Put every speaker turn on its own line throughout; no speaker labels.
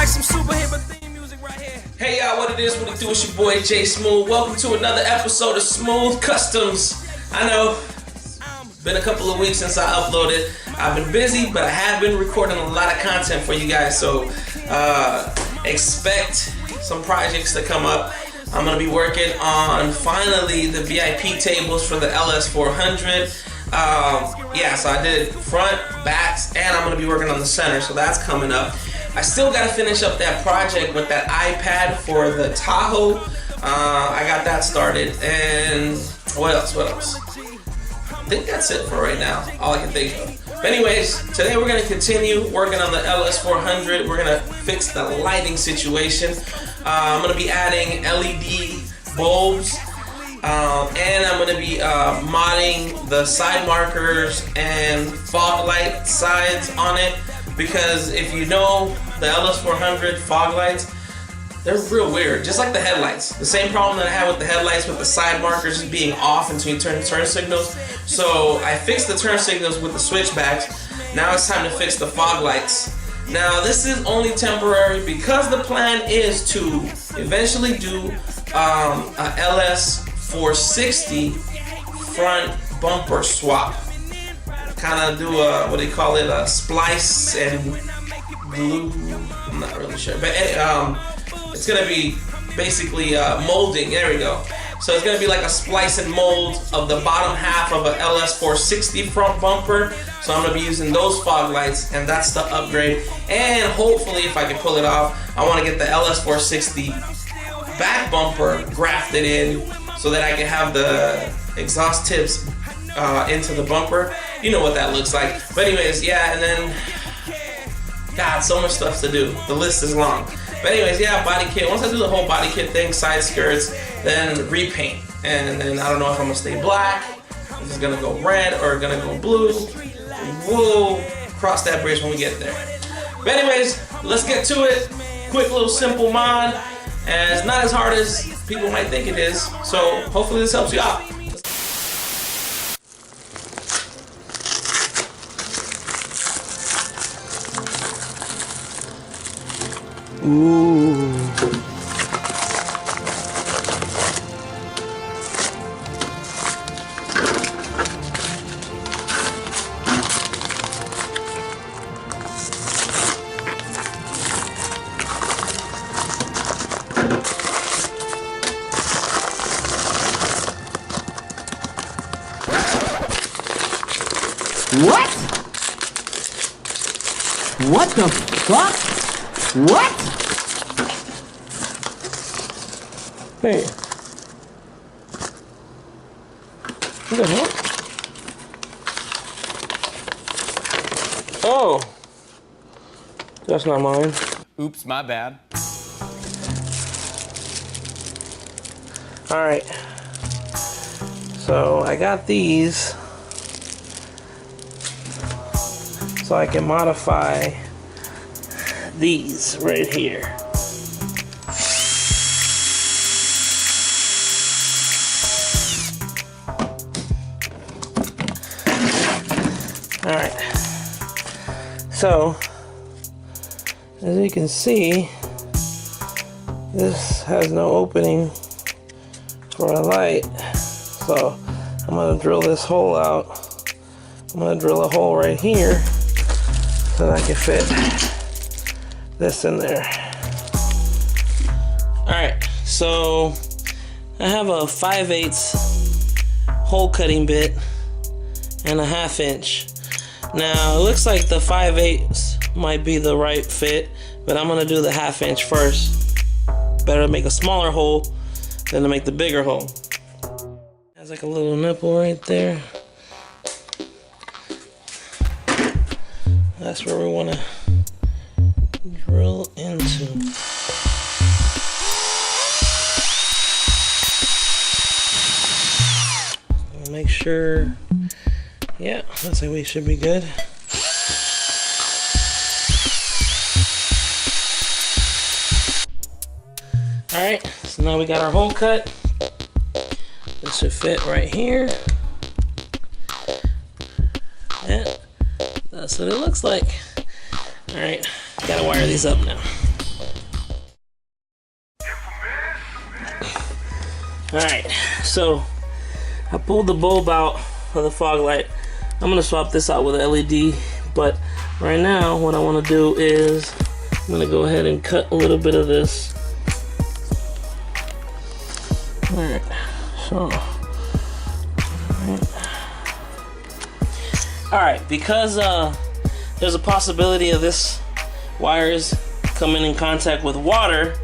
some superhero theme music right here.
Hey y'all, what it is, what it do, it's your boy J Smooth. Welcome to another episode of Smooth Customs. I know, been a couple of weeks since I uploaded. I've been busy, but I have been recording a lot of content for you guys, so expect some projects to come up. I'm gonna be working on finally the VIP tables for the LS400. Yeah, so I did front, backs, and I'm gonna be working on the center, so that's coming up. I still gotta finish up that project with that iPad for the Tahoe. I got that started, and what else? I think that's it for right now, all I can think of. But anyways, today we're gonna continue working on the LS400. We're gonna fix the lighting situation. I'm gonna be adding LED bulbs, and I'm gonna be modding the side markers and fog light sides on it, because if you know the LS400 fog lights, they're real weird, just like the headlights. The same problem that I had with the headlights with the side markers being off until you turn signals. So I fixed the turn signals with the switchbacks. Now it's time to fix the fog lights. Now this is only temporary because the plan is to eventually do a LS460 front bumper swap. Kind of do a, what do you call it, a splice and glue. I'm not really sure, but it's gonna be basically molding. There we go. So it's gonna be like a splice and mold of the bottom half of a LS460 front bumper. So I'm gonna be using those fog lights, and that's the upgrade. And hopefully, if I can pull it off, I want to get the LS460 back bumper grafted in so that I can have the exhaust tips into the bumper. You know what that looks like. But anyways, yeah, and then God, so much stuff to do. The list is long. But anyways, yeah, body kit. Once I do the whole body kit thing, side skirts, then repaint. And then I don't know if I'm gonna stay black, if it's gonna go red or gonna go blue. We'll cross that bridge when we get there. But anyways, let's get to it. Quick little simple mod. And it's not as hard as people might think it is. So hopefully this helps you out.
Ooh. What? What the fuck? What? Hey. What the hell? Oh. That's not mine.
Oops, my bad.
Alright. So I got these so I can modify these right here. Alright, so as you can see, this has no opening for a light, so I'm going to drill this hole out. I'm going to drill a hole right here so that I can fit this in there. Alright, so I have a 5/8 hole cutting bit and a 1/2 inch. Now it looks like the 5/8 might be the right fit, but I'm gonna do the 1/2 inch first. Better to make a smaller hole than to make the bigger hole. Has like a little nipple right there. That's where we want to drill into. Make sure, yeah, looks like we should be good. Alright, so now we got our hole cut. This should fit right here. Yeah, that's what it looks like. Alright, gotta wire these up now. Alright, so I pulled the bulb out of the fog light. I'm gonna swap this out with an LED, but right now what I want to do is I'm gonna go ahead and cut a little bit of this. Alright, so alright, because there's a possibility of this wires coming in contact with water,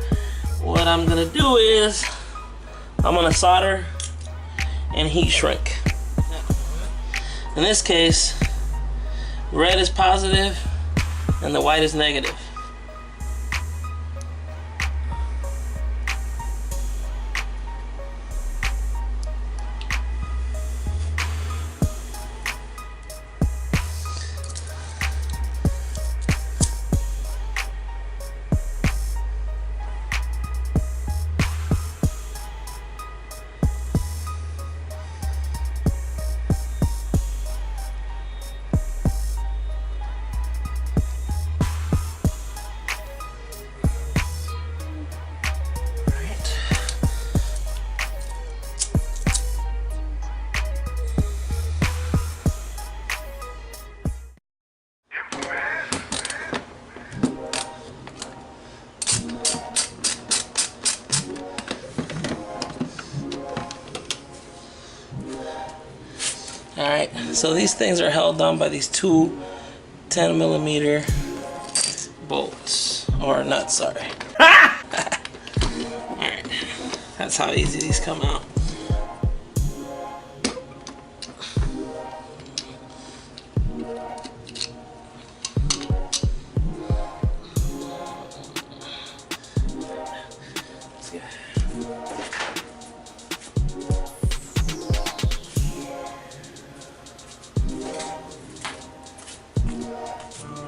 what I'm gonna do is I'm gonna solder and heat shrink. In this case, red is positive and the white is negative. Alright, so these things are held down by these two 10mm bolts, or nuts, sorry. Alright, that's how easy these come out.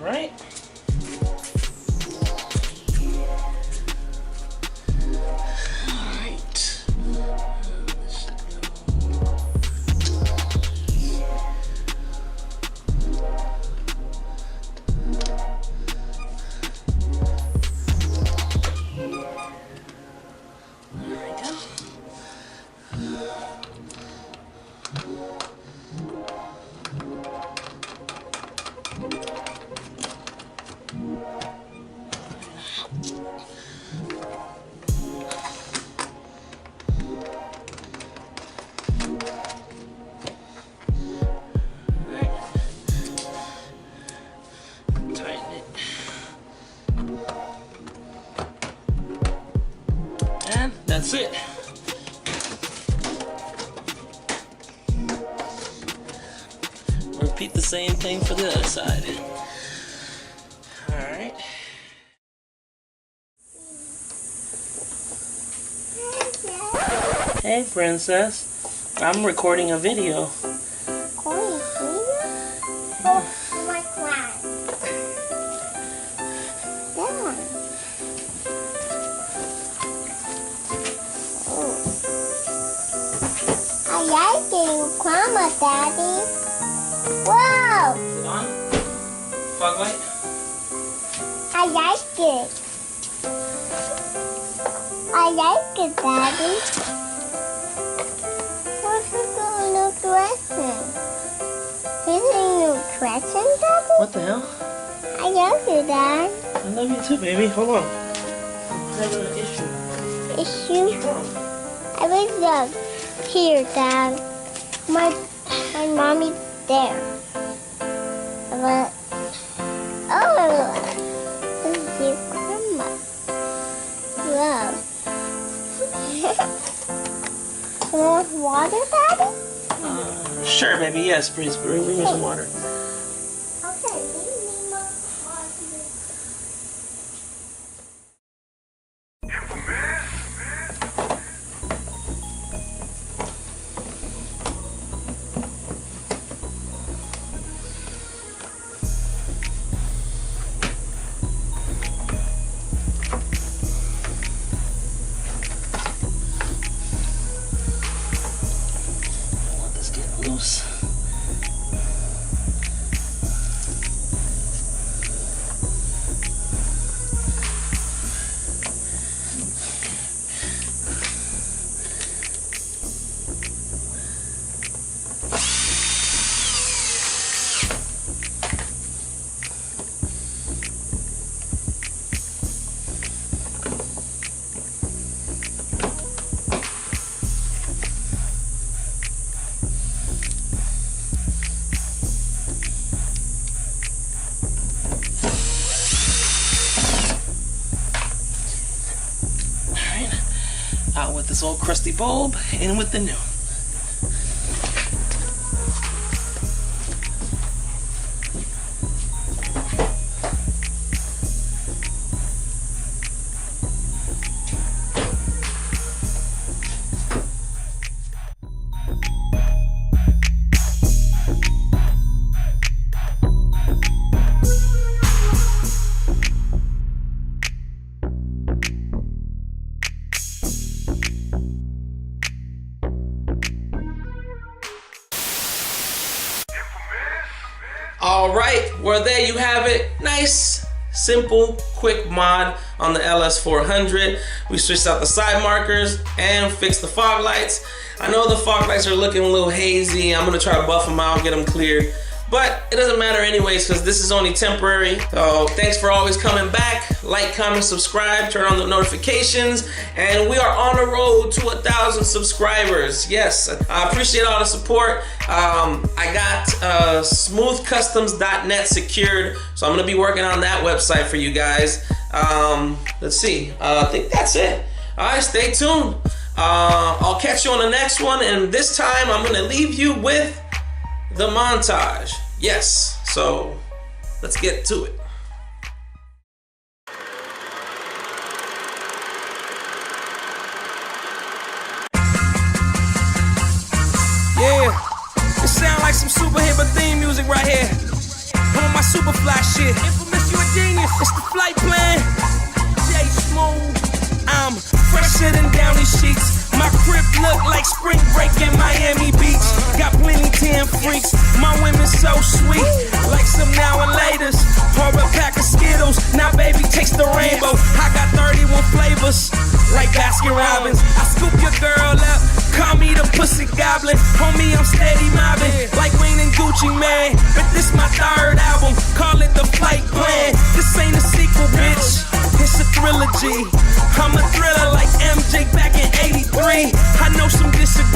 Alright. That's it. Repeat the same thing for the other side. Alright. Hey, princess. I'm recording a video.
Recording a video? Oh, my class. Down. I like it, Grandma, Daddy. Whoa!
Is it on? Fog light?
I like it. I like it, Daddy. What's the new dressing? Is it a new dressing, Daddy?
What the hell?
I love you, Dad.
I love you too, baby. Hold on. I'm having an issue.
Issue?
What's wrong?
I was here, Dad. My mommy there. But this is your grandma. Wow. You want water, Daddy?
Sure, baby. Yes, please. Bring me some water.
Okay, bring me more water.
Loose. this old crusty bulb in with the new.
Alright, well there you have it. Nice, simple, quick mod on the LS400. We switched out the side markers and fixed the fog lights. I know the fog lights are looking a little hazy. I'm gonna try to buff them out, get them cleared. But it doesn't matter anyways, because this is only temporary. So thanks for always coming back. Like, comment, subscribe, turn on the notifications. And we are on the road to 1,000 subscribers. Yes, I appreciate all the support. I got smoothcustoms.net secured. So I'm gonna be working on that website for you guys. Let's see, I think that's it. All right, stay tuned. I'll catch you on the next one. And this time I'm gonna leave you with the montage. Yes, so let's get to it.
Yeah, it sound like some super hip theme music right here. I'm on my super fly shit. Infamous, you a genius. It's the flight plan. J Smooth. I'm fresher than Downy sheets. My crib look like spring break in Miami Beach. Got plenty 10 freaks. My women so sweet, like some now and laters. Pour a pack of Skittles. Now baby taste the rainbow. I got 31 flavors, like Baskin Robbins. I scoop your girl up, call me the pussy goblin. Homie, I'm steady mobbing, like Wayne and Gucci Mane. But this my third album, call it the flight plan. This ain't a sequel, bitch, it's a trilogy. I'm a thriller like MJ back in '83. I know some disagree.